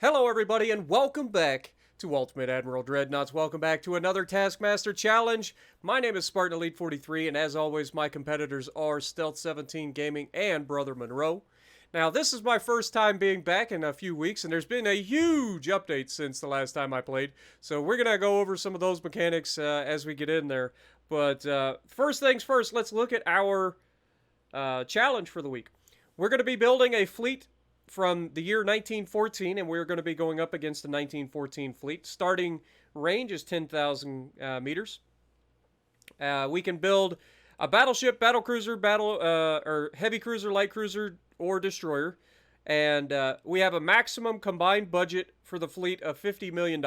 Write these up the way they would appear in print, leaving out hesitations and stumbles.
Hello everybody and welcome back to Ultimate Admiral Dreadnoughts. Welcome back to another Taskmaster challenge. My name is Spartan Elite 43 and as always my competitors are Stealth 17 Gaming and Brother Monroe. Now this is my first time being back in a few weeks and there's been a huge update since the last time I played. So we're going to go over some of those mechanics as we get in there. But first things first, let's look at our challenge for the week. We're going to be building a fleet from the year 1914, and we're going to be going up against the 1914 fleet. Starting range is 10,000 meters. We can build a battleship, battlecruiser, or heavy cruiser, light cruiser, or destroyer. And we have a maximum combined budget for the fleet of $50 million.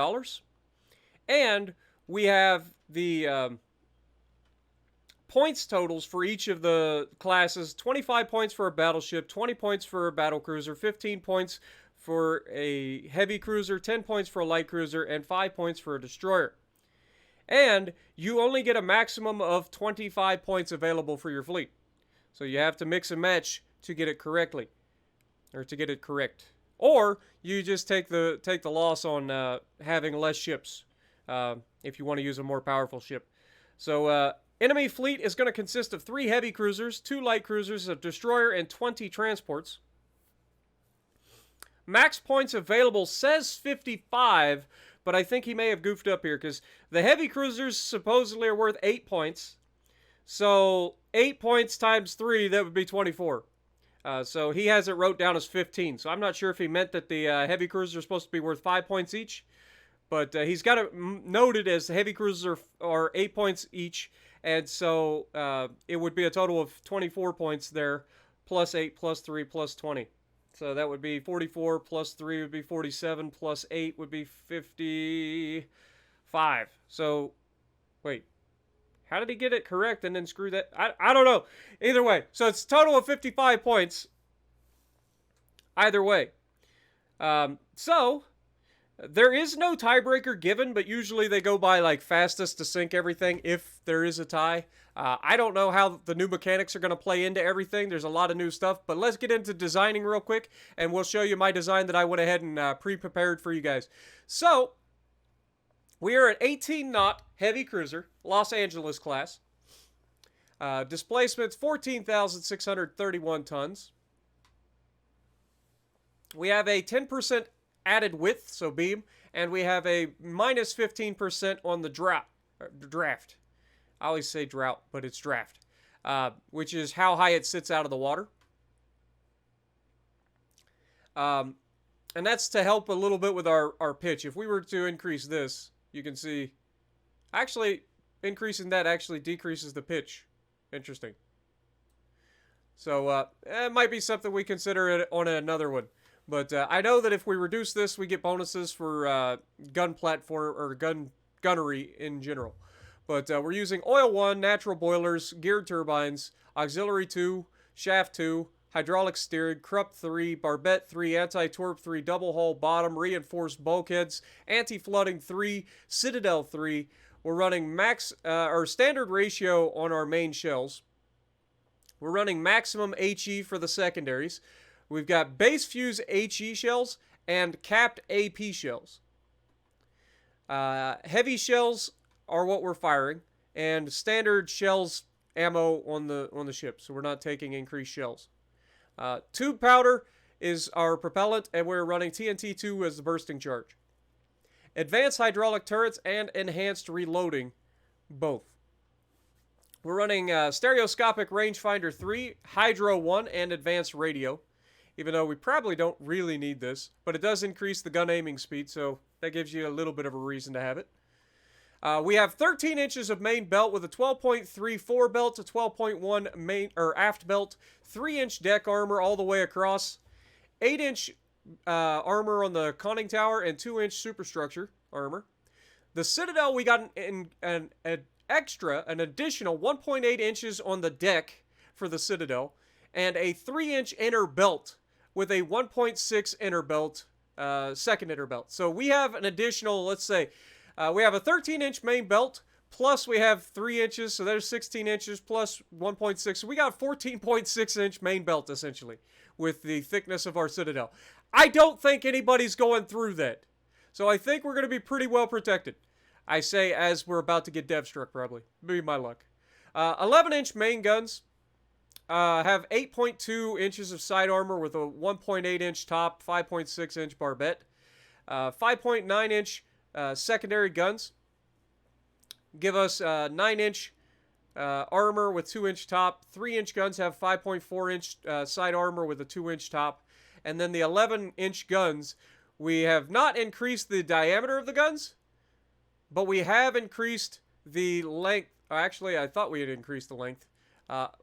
And we have the points totals for each of the classes: 25 points for a battleship, 20 points for a battlecruiser, 15 points for a heavy cruiser, 10 points for a light cruiser, and 5 points for a destroyer. And you only get a maximum of 25 points available for your fleet. So you have to mix and match to get it correctly, or to get it correct. Or you just take the loss on having less ships if you want to use a more powerful ship. So enemy fleet is going to consist of 3 heavy cruisers, 2 light cruisers, a destroyer, and 20 transports. Max points available says 55, but I think he may have goofed up here because the heavy cruisers supposedly are worth 8 points. So 8 points times 3, that would be 24. So he has it wrote down as 15. So I'm not sure if he meant that the heavy cruisers are supposed to be worth 5 points each. But he's got it noted as heavy cruisers are 8 points each. And so it would be a total of 24 points there, plus 8, plus 3, plus 20. So that would be 44, plus 3 would be 47, plus 8 would be 55. So, wait. How did he get it correct and then screw that? I don't know. Either way. So it's a total of 55 points. Either way. So there is no tiebreaker given, but usually they go by like fastest to sink everything if there is a tie. I don't know how the new mechanics are going to play into everything. There's a lot of new stuff, but let's get into designing real quick, and we'll show you my design that I went ahead and pre-prepared for you guys. So we are an 18-knot heavy cruiser, Los Angeles class. Displacement's 14,631 tons. We have a 10% added width, so beam, and we have a minus 15% on the draft. I always say drought, but it's draft, which is how high it sits out of the water. And that's to help a little bit with our pitch. If we were to increase this, you can see, actually, increasing that actually decreases the pitch. Interesting. So, it might be something we consider on another one. But I know that if we reduce this, we get bonuses for gun platform or gunnery in general. But we're using oil 1, natural boilers, geared turbines, auxiliary 2, shaft 2, hydraulic steering, Krupp 3, barbette 3, anti-torp 3, double hull bottom, reinforced bulkheads, anti-flooding 3, citadel 3. We're running max or standard ratio on our main shells. We're running maximum HE for the secondaries. We've got base fuse HE shells and capped AP shells. Heavy shells are what we're firing, and standard shells ammo on the ship, so we're not taking increased shells. Tube powder is our propellant, and we're running TNT-2 as the bursting charge. Advanced hydraulic turrets and enhanced reloading, both. We're running stereoscopic rangefinder 3, hydro 1, and advanced radio. Even though we probably don't really need this, but it does increase the gun aiming speed, so that gives you a little bit of a reason to have it. We have 13 inches of main belt with a 12.3 belt, a 12.1 main or aft belt, 3-inch deck armor all the way across, 8-inch armor on the conning tower, and 2-inch superstructure armor. The Citadel, we got an additional 1.8 inches on the deck for the Citadel, and a 3-inch inner belt with a 1.6 inner belt, second inner belt. So we have an additional, let's say, we have a 13-inch main belt, plus we have 3 inches, so there's 16 inches, plus 1.6. So we got 14.6-inch main belt, essentially, with the thickness of our Citadel. I don't think anybody's going through that. So I think we're going to be pretty well protected. I say as we're about to get dev struck, probably. Be my luck. 11-inch main guns have 8.2 inches of side armor with a 1.8-inch top, 5.6-inch barbette. 5.9-inch secondary guns give us 9-inch armor with 2-inch top. 3-inch guns have 5.4-inch side armor with a 2-inch top. And then the 11-inch guns, we have not increased the diameter of the guns, but we have increased the length. Actually, I thought we had increased the length.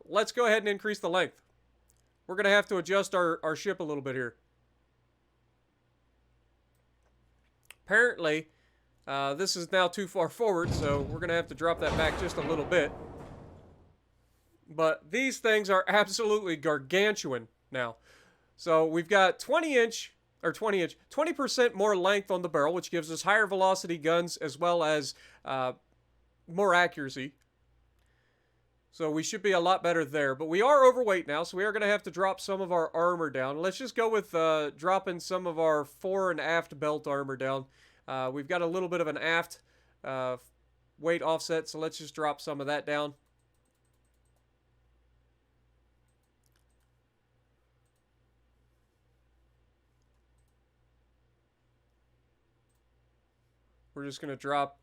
Let's go ahead and increase the length. We're going to have to adjust our ship a little bit here. Apparently, this is now too far forward, so we're going to have to drop that back just a little bit. But these things are absolutely gargantuan now. So we've got 20% more length on the barrel, which gives us higher velocity guns as well as more accuracy. So we should be a lot better there. But we are overweight now, so we are going to have to drop some of our armor down. Let's just go with dropping some of our fore and aft belt armor down. We've got a little bit of an aft weight offset, so let's just drop some of that down. We're just going to drop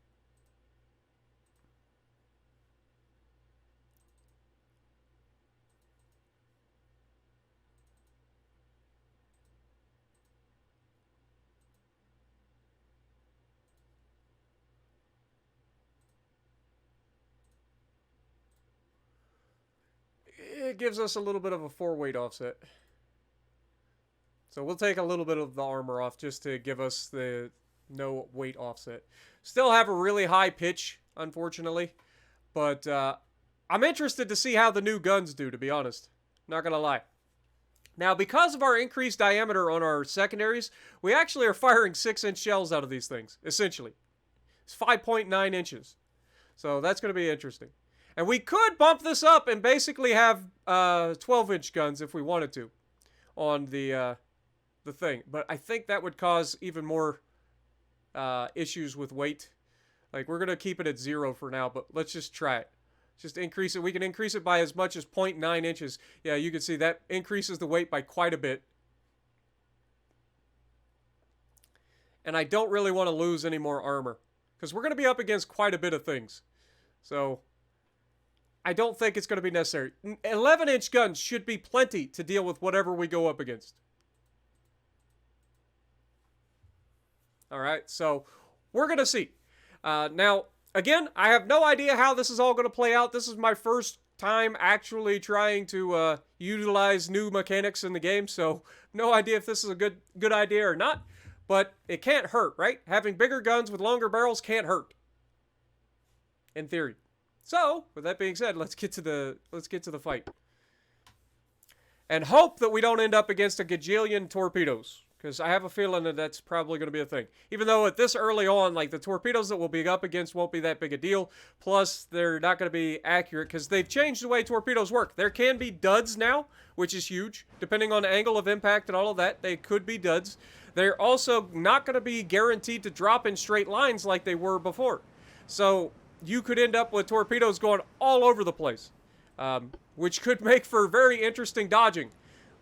it gives us a little bit of a 4-weight offset. So we'll take a little bit of the armor off just to give us the no weight offset. Still have a really high pitch, unfortunately. But I'm interested to see how the new guns do, to be honest. Not going to lie. Now, because of our increased diameter on our secondaries, we actually are firing 6-inch shells out of these things, essentially. It's 5.9 inches. So that's going to be interesting. And we could bump this up and basically have 12-inch guns if we wanted to on the thing. But I think that would cause even more issues with weight. Like, we're going to keep it at 0 for now, but let's just try it. Just increase it. We can increase it by as much as 0.9 inches. Yeah, you can see that increases the weight by quite a bit. And I don't really want to lose any more armor, because we're going to be up against quite a bit of things. So I don't think it's going to be necessary. 11-inch guns should be plenty to deal with whatever we go up against. All right, so we're going to see. Now, again, I have no idea how this is all going to play out. This is my first time actually trying to utilize new mechanics in the game, so no idea if this is a good idea or not. But it can't hurt, right? Having bigger guns with longer barrels can't hurt, in theory. So, with that being said, let's get to the fight, and hope that we don't end up against a gajillion torpedoes, because I have a feeling that that's probably going to be a thing. Even though at this early on, like, the torpedoes that we'll be up against won't be that big a deal. Plus, they're not going to be accurate because they've changed the way torpedoes work. There can be duds now, which is huge. Depending on the angle of impact and all of that, they could be duds. They're also not going to be guaranteed to drop in straight lines like they were before. So you could end up with torpedoes going all over the place, which could make for very interesting dodging.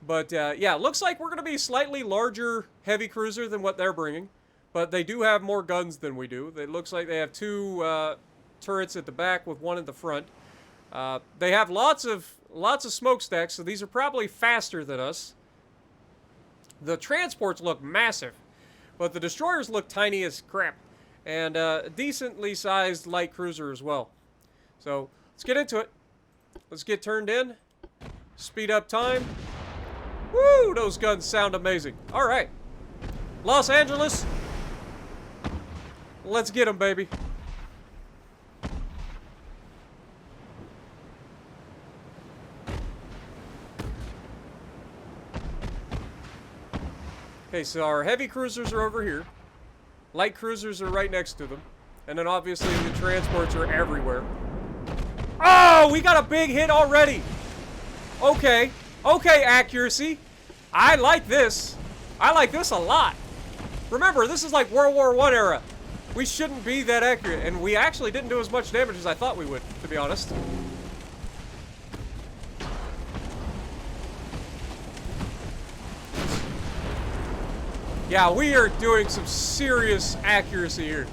But yeah, looks like we're going to be slightly larger heavy cruiser than what they're bringing. But they do have more guns than we do. It looks like they have 2 turrets at the back with 1 at the front. They have lots of smokestacks, so these are probably faster than us. The transports look massive, but the destroyers look tiny as crap. And a decently sized light cruiser as well. So let's get into it. Let's get turned in. Speed up time. Woo! Those guns sound amazing. All right. Los Angeles. Let's get them, baby. Okay, so our heavy cruisers are over here. Light cruisers are right next to them. And then obviously the transports are everywhere. Oh, we got a big hit already. Okay. Okay, accuracy. I like this. I like this a lot. Remember, this is like World War I era. We shouldn't be that accurate, and we actually didn't do as much damage as I thought we would, to be honest. Yeah, we are doing some serious accuracy here.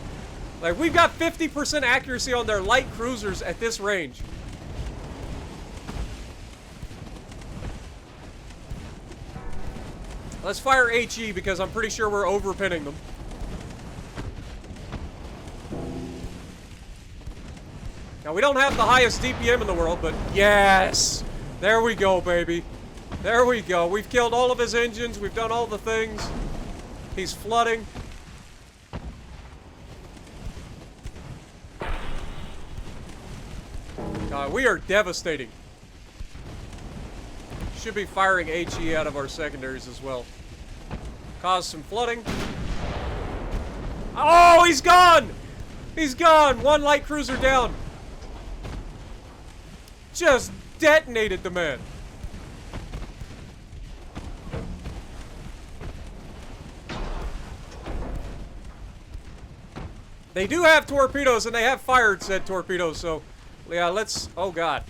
Like, we've got 50% accuracy on their light cruisers at this range. Let's fire HE because I'm pretty sure we're overpinning them. Now, we don't have the highest DPM in the world, but yes! There we go, baby. There we go. We've killed all of his engines. We've done all the things. He's flooding. We are devastating. Should be firing HE out of our secondaries as well. Cause some flooding. Oh, he's gone! He's gone! One light cruiser down. Just detonated the man. They do have torpedoes, and they have fired said torpedoes, so... Yeah, let's... Oh, God.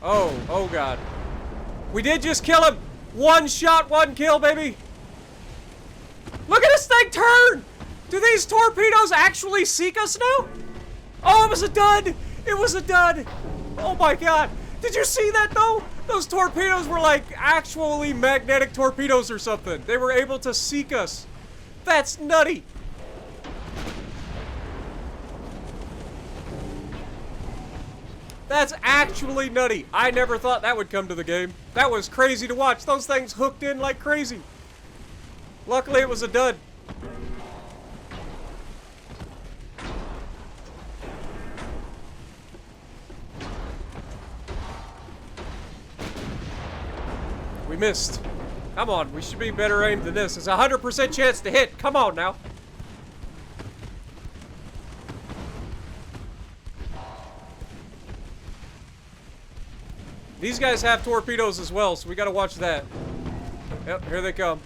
Oh, God. We did just kill him! One shot, one kill, baby! Look at this thing turn! Do these torpedoes actually seek us now? Oh, it was a dud! It was a dud! Oh, my God. Did you see that, though? Those torpedoes were, like, actually magnetic torpedoes or something. They were able to seek us. That's nutty! That's actually nutty. I never thought that would come to the game. That was crazy to watch. Those things hooked in like crazy. Luckily, it was a dud. We missed. Come on, we should be better aimed than this. It's a 100% chance to hit. Come on now. These guys have torpedoes as well, so we gotta watch that. Yep, here they come.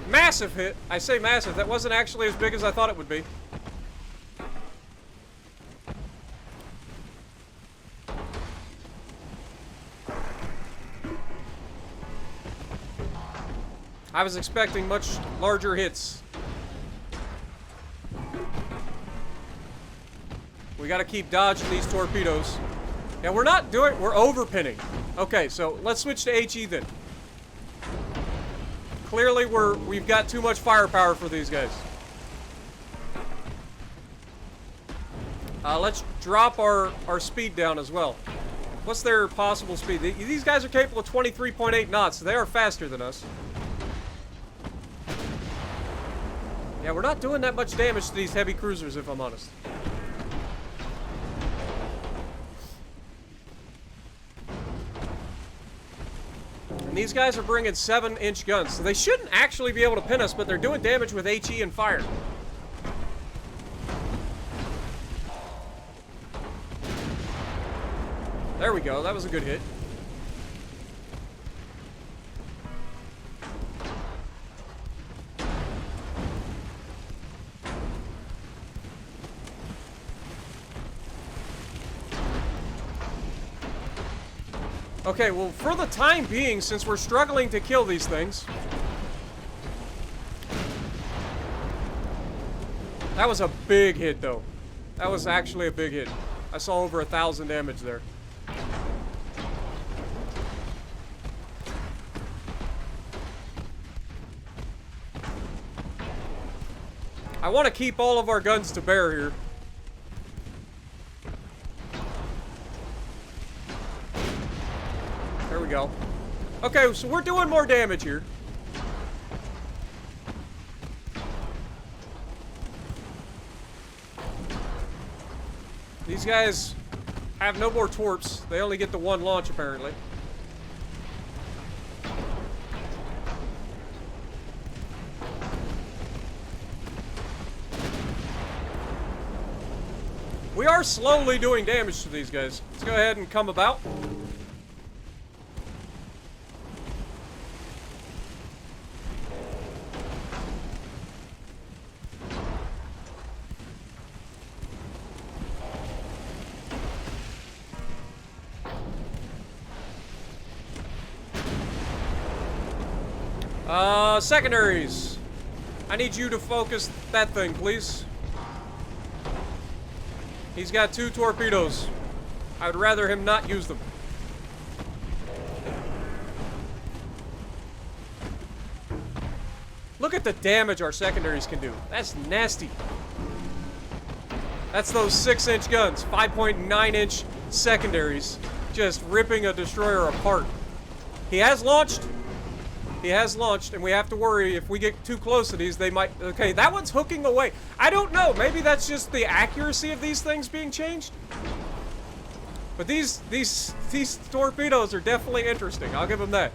Massive hit. I say massive. That wasn't actually as big as I thought it would be. I was expecting much larger hits. We gotta keep dodging these torpedoes. Yeah, we're overpinning. Okay, so let's switch to HE then. Clearly we've got too much firepower for these guys. Let's drop our speed down as well. What's their possible speed? These guys are capable of 23.8 knots, so they are faster than us. Yeah, we're not doing that much damage to these heavy cruisers, if I'm honest. And these guys are bringing 7-inch guns, so they shouldn't actually be able to pin us, but they're doing damage with HE and fire. There we go, that was a good hit. Okay, well, for the time being, since we're struggling to kill these things... That was a big hit, though. That was actually a big hit. I saw over 1,000 damage there. I want to keep all of our guns to bear here. There we go. Okay, so we're doing more damage here. These guys have no more torps. They only get the one launch, apparently. We are slowly doing damage to these guys. Let's go ahead and come about. Secondaries. I need you to focus that thing, please. He's got 2 torpedoes. I would rather him not use them. Look at the damage our secondaries can do. That's nasty. That's those 6-inch guns, 5.9-inch secondaries, just ripping a destroyer apart. He has launched. He has launched, and we have to worry if we get too close to these, they might... Okay, that one's hooking away. I don't know. Maybe that's just the accuracy of these things being changed. But these torpedoes are definitely interesting. I'll give them that.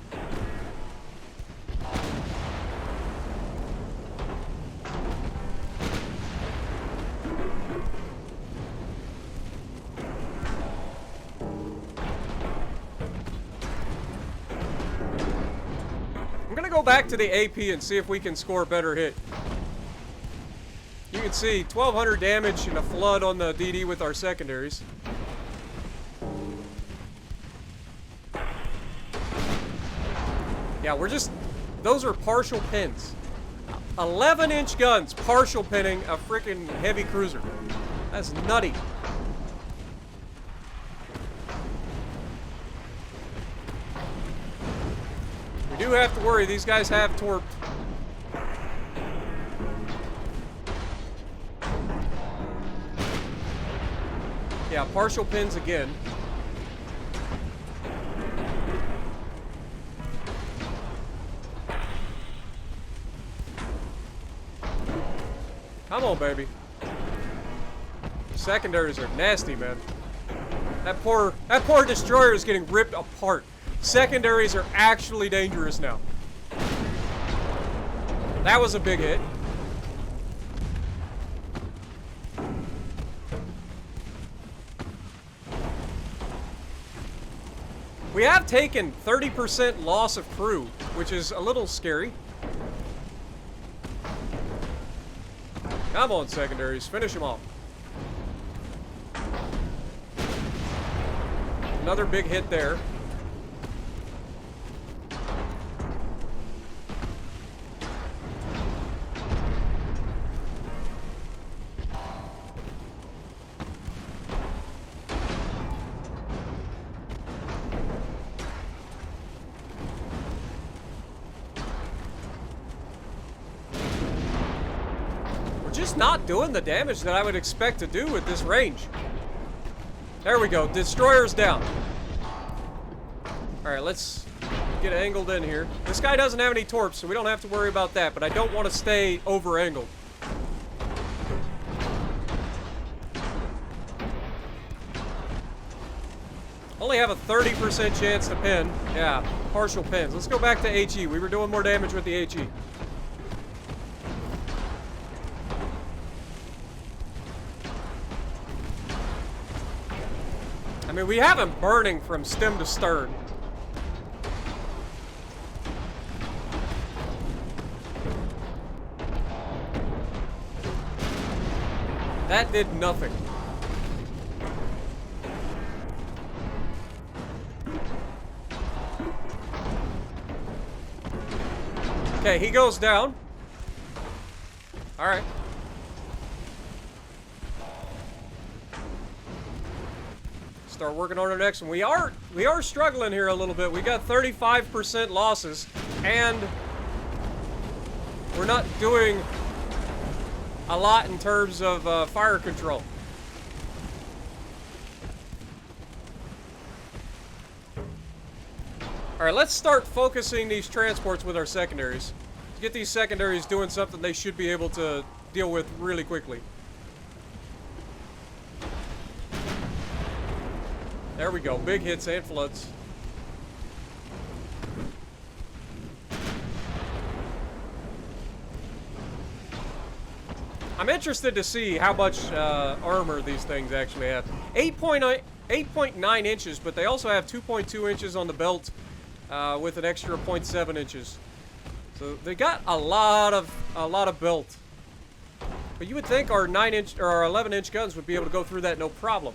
Go back to the AP and see if we can score a better hit. You can see 1,200 damage and a flood on the DD with our secondaries. Yeah, we're just... Those are partial pins. 11-inch guns partial pinning a freaking heavy cruiser. That's nutty. We do have to worry, these guys have torped. Yeah, partial pins again. Come on, baby. Secondaries are nasty, man. That poor destroyer is getting ripped apart. Secondaries are actually dangerous now. That was a big hit. We have taken 30% loss of crew, which is a little scary. Come on, secondaries. Finish them off. Another big hit there. Not doing the damage that I would expect to do at this range. There we go. Destroyer's down. Alright, let's get angled in here. This guy doesn't have any torps, so we don't have to worry about that, but I don't want to stay over-angled. Only have a 30% chance to pin. Yeah, partial pins. Let's go back to HE. We were doing more damage with the HE. I mean, we have him burning from stem to stern. That did nothing. Okay, he goes down. All right. Start working on our next one. We are struggling here a little bit. We got 35% losses, and we're not doing a lot in terms of fire control. All right, let's start focusing these transports with our secondaries. To get these secondaries doing something they should be able to deal with really quickly. There we go. Big hits and floods. I'm interested to see how much armor these things actually have. 8.9 inches, but they also have 2.2 inches on the belt with an extra 0.7 inches. So they got a lot of belt. But you would think our 9-inch or our 11-inch guns would be able to go through that no problem.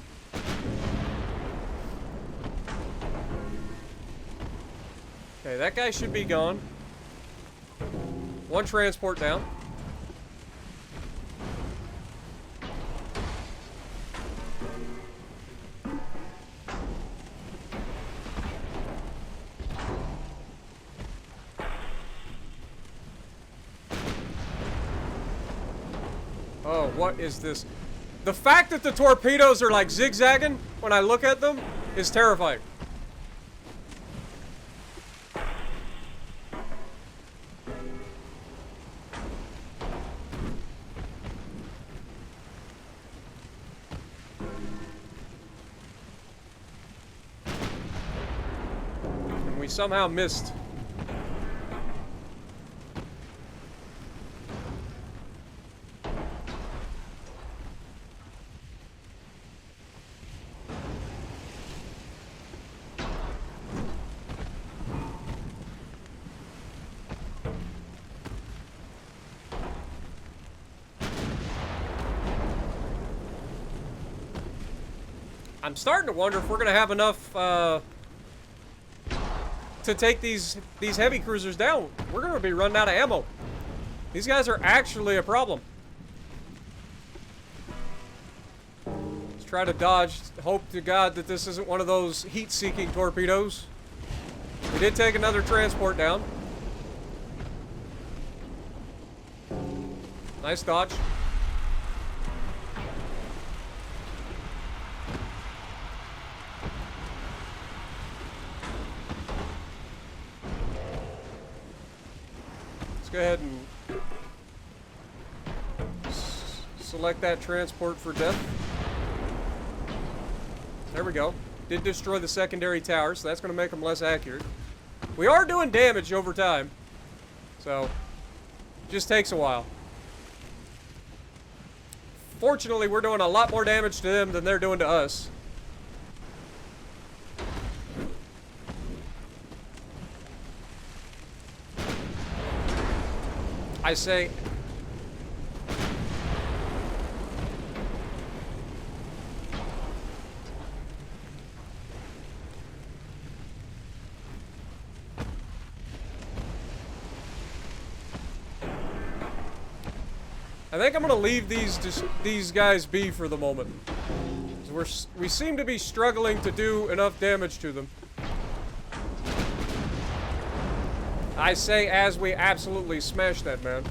Okay, that guy should be gone. One transport down. Oh, what is this? The fact that the torpedoes are like zigzagging when I look at them is terrifying. And we somehow missed. I'm starting to wonder if we're gonna have enough to take these heavy cruisers down. We're gonna be running out of ammo. These guys are actually a problem. Let's try to dodge. Hope to God that this isn't one of those heat-seeking torpedoes. We did take another transport down. Nice dodge. Go ahead and select that transport for death. There we go. Did destroy the secondary tower, so that's going to make them less accurate. We are doing damage over time, so just takes a while. Fortunately, we're doing a lot more damage to them than they're doing to us. I say, I think I'm gonna leave these guys be for the moment. We seem to be struggling to do enough damage to them. I say as we absolutely smash that man.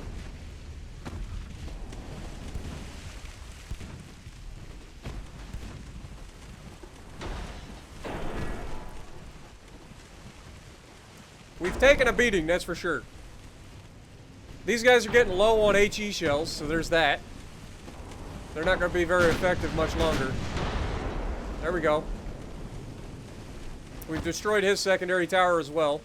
We've taken a beating, that's for sure. These guys are getting low on HE shells, so there's that. They're not going to be very effective much longer. There we go. We've destroyed his secondary tower as well.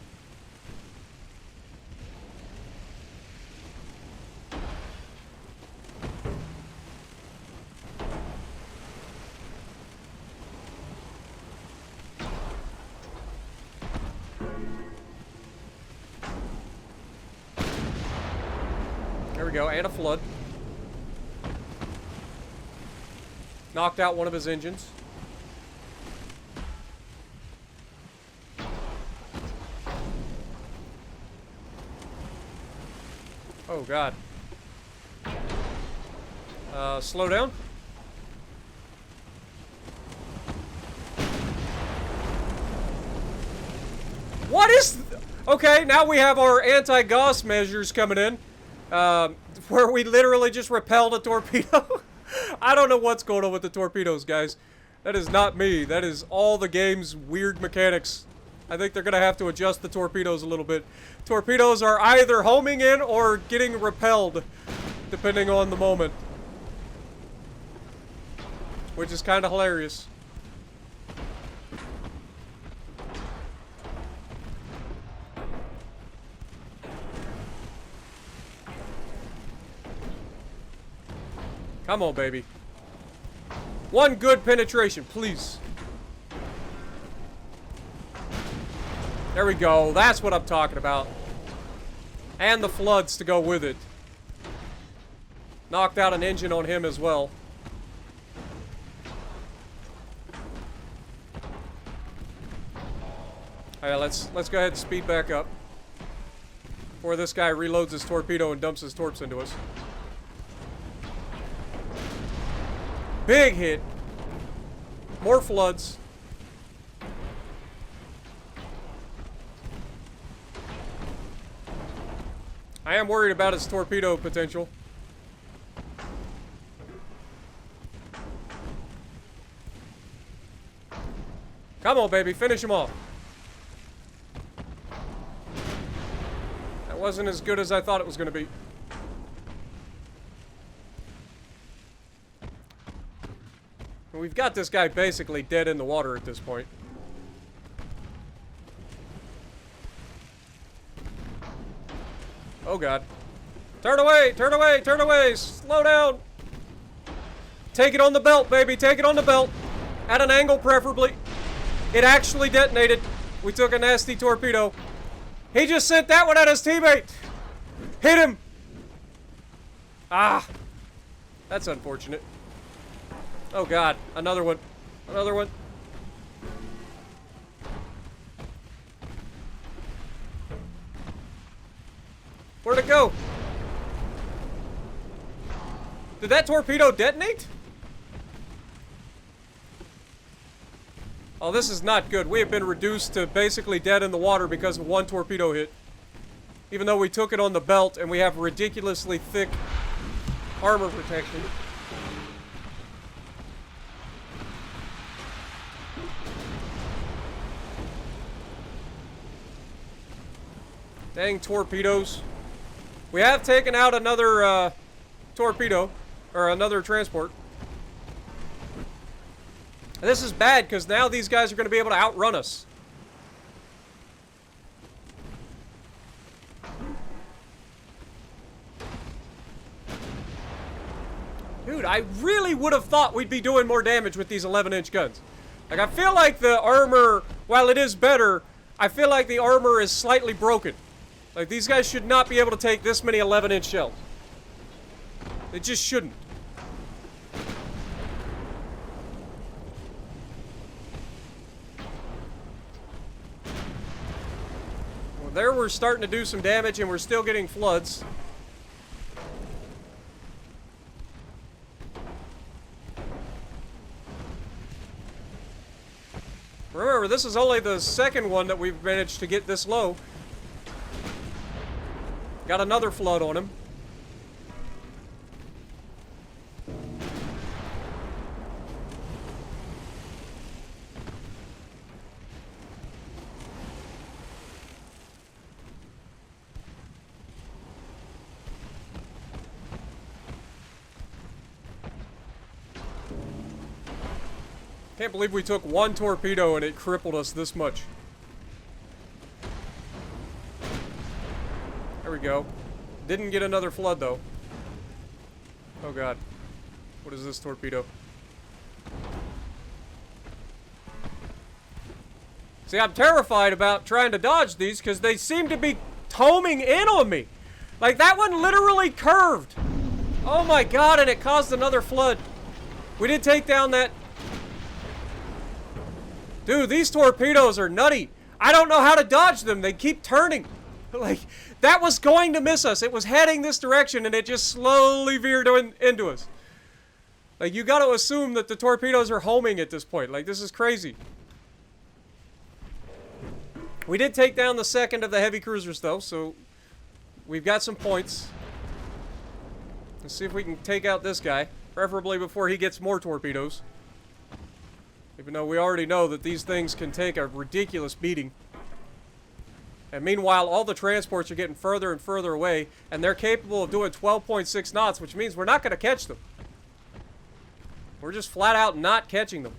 There we go, and a flood. Knocked out one of his engines. Oh, God. Slow down. What is... Okay, now we have our anti-Gauss measures coming in. Where we literally just repelled a torpedo. I don't know what's going on with the torpedoes, guys. That is not me. That is all the game's weird mechanics. I think they're going to have to adjust the torpedoes a little bit. Torpedoes are either homing in or getting repelled, depending on the moment. Which is kind of hilarious. Come on, baby. One good penetration, please. There we go. That's what I'm talking about. And the floods to go with it. Knocked out an engine on him as well. Alright, let's go ahead and speed back up. Before this guy reloads his torpedo and dumps his torps into us. Big hit. More floods. I am worried about his torpedo potential. Come on, baby. Finish him off. That wasn't as good as I thought it was going to be. We've got this guy basically dead in the water at this point. Oh god. Turn away! Turn away! Turn away! Slow down! Take it on the belt, baby! Take it on the belt! At an angle, preferably. It actually detonated. We took a nasty torpedo. He just sent that one at his teammate! Hit him! Ah! That's unfortunate. Oh god, another one. Another one. Where'd it go? Did that torpedo detonate? Oh, this is not good. We have been reduced to basically dead in the water because of one torpedo hit. Even though we took it on the belt and we have ridiculously thick armor protection. Dang torpedoes. We have taken out another torpedo, or another transport. And this is bad because now these guys are going to be able to outrun us. Dude, I really would have thought we'd be doing more damage with these 11-inch guns. Like, I feel like the armor, while it is better, I feel like the armor is slightly broken. Like, these guys should not be able to take this many 11-inch shells. They just shouldn't. Well, there we're starting to do some damage, and we're still getting floods. Remember, this is only the second one that we've managed to get this low. Got another flood on him. Can't believe we took one torpedo and it crippled us this much. There we go. Didn't get another flood, though. Oh, God. What is this torpedo? See, I'm terrified about trying to dodge these because they seem to be homing in on me. Like, that one literally curved. Oh, my God, and it caused another flood. We did take down that... Dude, these torpedoes are nutty. I don't know how to dodge them. They keep turning. Like, that was going to miss us. It was heading this direction, and it just slowly veered into us. Like, you got to assume that the torpedoes are homing at this point. Like, this is crazy. We did take down the second of the heavy cruisers, though, so we've got some points. Let's see if we can take out this guy, preferably before he gets more torpedoes. Even though we already know that these things can take a ridiculous beating. And meanwhile, all the transports are getting further and further away, and they're capable of doing 12.6 knots, which means we're not going to catch them. We're just flat out not catching them.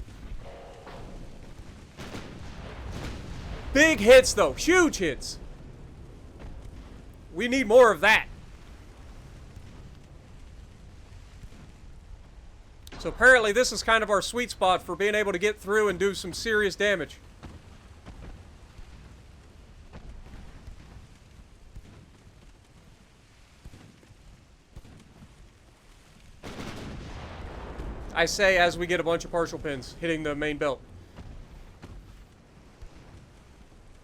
Big hits, though. Huge hits. We need more of that. So apparently this is kind of our sweet spot for being able to get through and do some serious damage. I say as we get a bunch of partial pins hitting the main belt.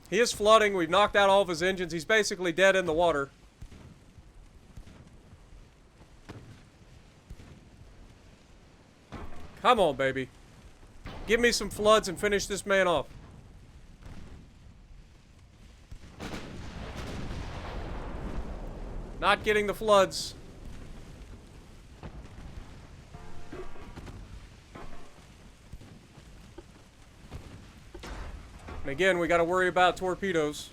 He is flooding. We've knocked out all of his engines. He's basically dead in the water. Come on, baby. Give me some floods and finish this man off. Not getting the floods. And again, we got to worry about torpedoes.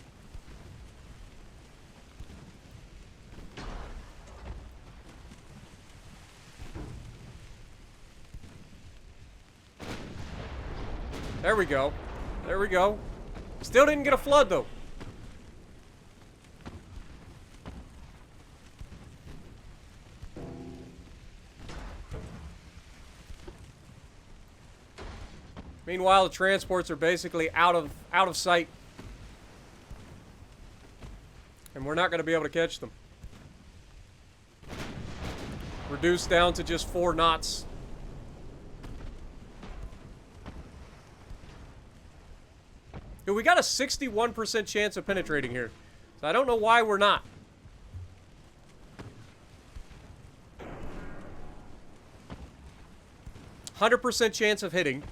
There we go. There we go. Still didn't get a flood, though. Meanwhile, the transports are basically out of sight. And we're not going to be able to catch them. Reduced down to just 4 knots. Dude, we got a 61% chance of penetrating here. So I don't know why we're not. %100 chance of hitting.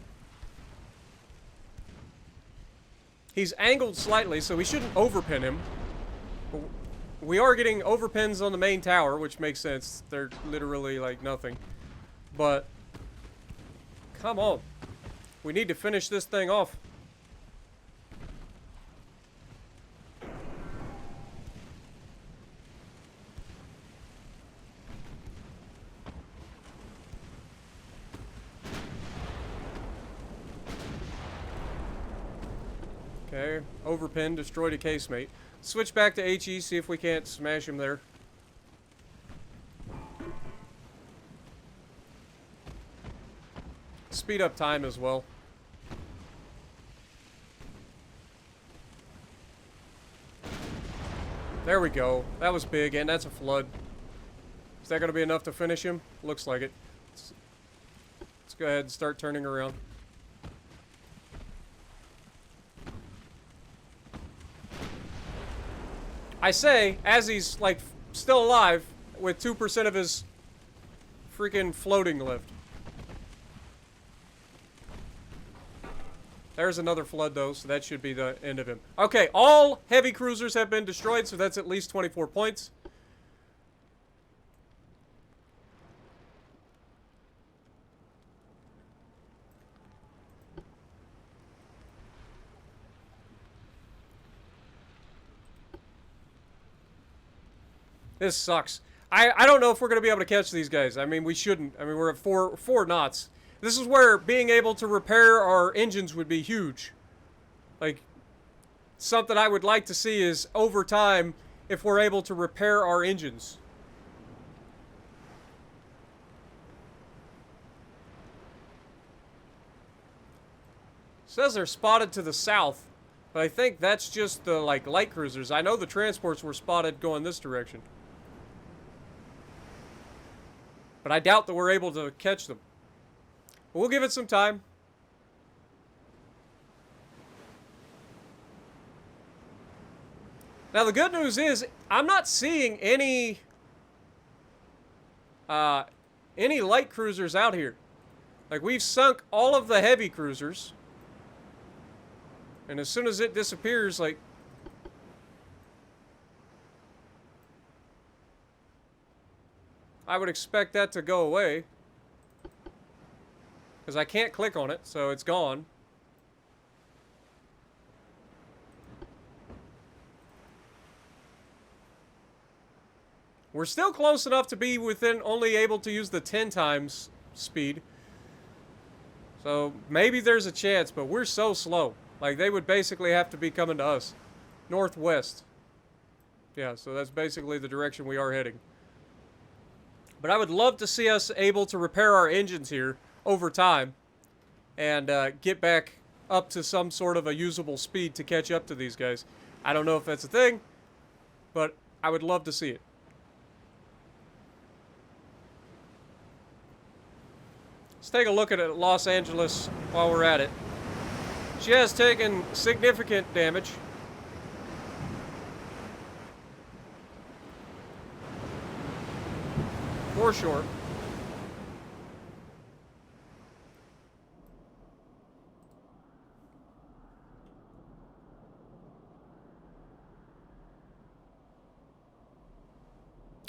He's angled slightly, so we shouldn't overpin him. We are getting overpins on the main tower, which makes sense. They're literally like nothing. But, come on. We need to finish this thing off. Okay, overpin, destroyed a casemate. Switch back to HE, see if we can't smash him there. Speed up time as well. There we go. That was big, and that's a flood. Is that going to be enough to finish him? Looks like it. Let's go ahead and start turning around. I say, as he's, like, still alive, with 2% of his freaking floating left. There's another flood, though, so that should be the end of him. Okay, all heavy cruisers have been destroyed, so that's at least 24 points. This sucks. I don't know if we're going to be able to catch these guys. I mean, we shouldn't. I mean, we're at 4 knots. This is where being able to repair our engines would be huge. Like, something I would like to see is, over time, if we're able to repair our engines. It says they're spotted to the south, but I think that's just the, like, light cruisers. I know the transports were spotted going this direction. But I doubt that we're able to catch them. But we'll give it some time. Now the good news is, I'm not seeing any light cruisers out here. Like, we've sunk all of the heavy cruisers. And as soon as it disappears, like, I would expect that to go away. Because I can't click on it, so it's gone. We're still close enough to be within only able to use the 10 times speed. So maybe there's a chance, but we're so slow. Like, they would basically have to be coming to us. Northwest. Yeah, so that's basically the direction we are heading. But I would love to see us able to repair our engines here over time and get back up to some sort of a usable speed to catch up to these guys. I don't know if that's a thing, but I would love to see it. Let's take a look at Los Angeles while we're at it. She has taken significant damage. For sure.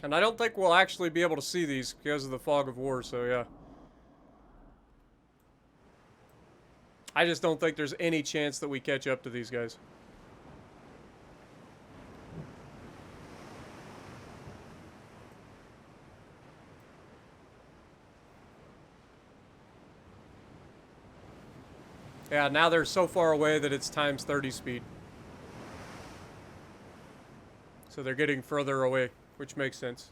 And I don't think we'll actually be able to see these because of the fog of war, so yeah. I just don't think there's any chance that we catch up to these guys. Yeah, now they're so far away that it's times 30 speed. So they're getting further away, which makes sense.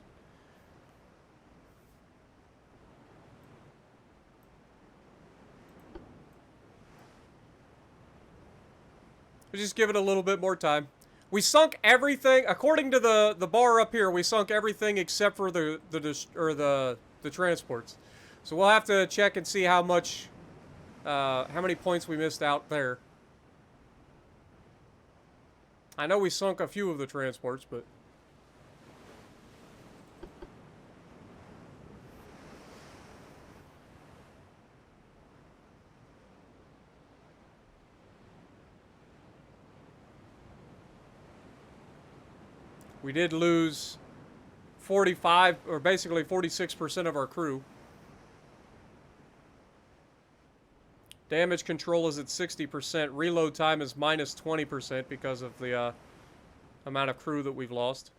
We'll just give it a little bit more time. We sunk everything, according to the bar up here, we sunk everything except for the transports. So we'll have to check and see how many points we missed out there. I know we sunk a few of the transports, but... we did lose 45, or basically 46% of our crew. Damage control is at 60%. Reload time is minus 20% because of the amount of crew that we've lost.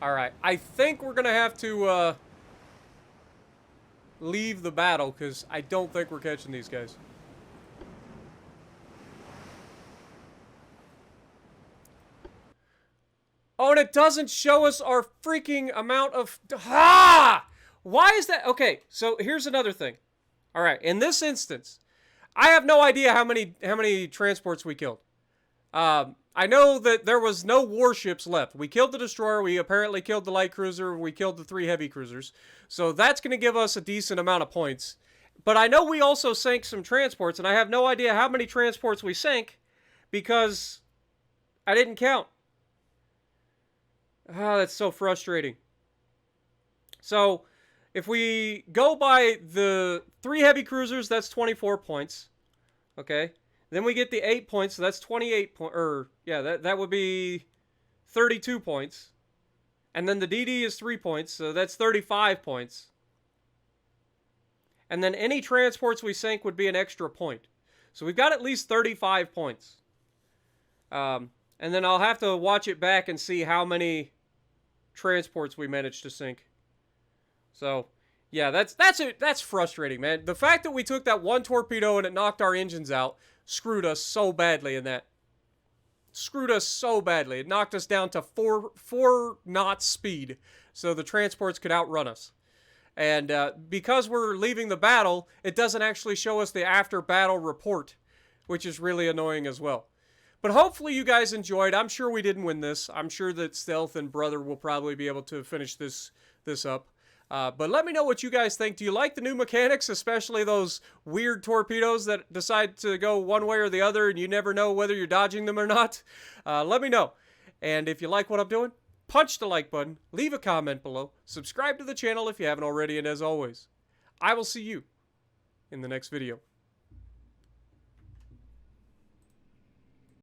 Alright, I think we're going to have to leave the battle, because I don't think we're catching these guys. Oh, and it doesn't show us our freaking amount of... Ha! Why is that? Okay, so here's another thing. Alright, in this instance, I have no idea how many transports we killed. I know that there was no warships left. We killed the destroyer, we apparently killed the light cruiser, we killed the 3 heavy cruisers. So that's going to give us a decent amount of points. But I know we also sank some transports, and I have no idea how many transports we sank because I didn't count. Ah, that's so frustrating. So, if we go by the 3 heavy cruisers, that's 24 points. Okay? Then we get the 8 points, so that's 28 points, that would be 32 points. And then the DD is 3 points, so that's 35 points. And then any transports we sank would be an extra point. So we've got at least 35 points. And then I'll have to watch it back and see how many transports we managed to sink. So, yeah, that's frustrating, man. The fact that we took that one torpedo and it knocked our engines out screwed us so badly in that. Screwed us so badly. It knocked us down to 4 knots speed, so the transports could outrun us. And because we're leaving the battle, it doesn't actually show us the after-battle report, which is really annoying as well. But hopefully you guys enjoyed. I'm sure we didn't win this. I'm sure that Stealth and Brother will probably be able to finish this up. But let me know what you guys think. Do you like the new mechanics, especially those weird torpedoes that decide to go one way or the other and you never know whether you're dodging them or not? Let me know. And if you like what I'm doing, punch the like button, leave a comment below, subscribe to the channel if you haven't already, and as always, I will see you in the next video.